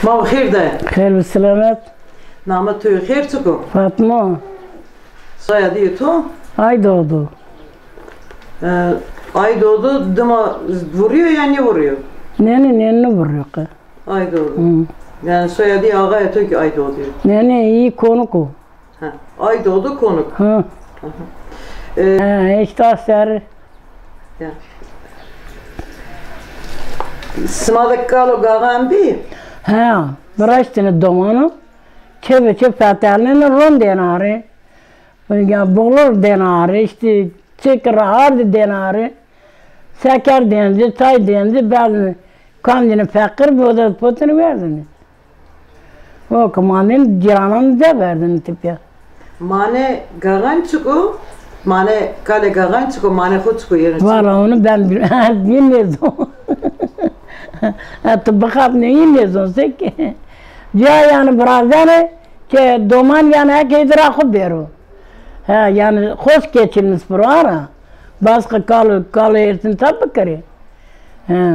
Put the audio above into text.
ما خیر ده. خیر و سلامت. نام توی خیر چکو؟ فاطمه. soyadı تو؟ Aydoğdu. Aydoğdu dıma vuruyor yani vuruyor. Nene vuruyor ki. Aydoğdu. Yani soyadı Ağa to ki Aydoğdu. Nene iyi konuk o. Aydoğdu konuk. Ha. İşte asker. Smadıkkalı gağan bir. Ha. Bıraştığını domanı. Çeve fatihlerine ron denarı. Ya bulur denarı işte. Çekir hardı denarı. Şeker denzi, çay denzi. Ben kendine fakir bu da potunu verdiniz. O komandın ciranını da verdiniz tipi. Mane gağan çıkı. Mane kale gağan çıkı. Mane xud çıkı yerin. Valla onu ben bilmiyordum. Tıbbıkat ne bilmiyordum ki. Ya yani birazdan ki doman yani herkes rakı veriyor. Ha yani hoş geçilmiş bu ara. Başka kalı ertin tabi kare. Ha.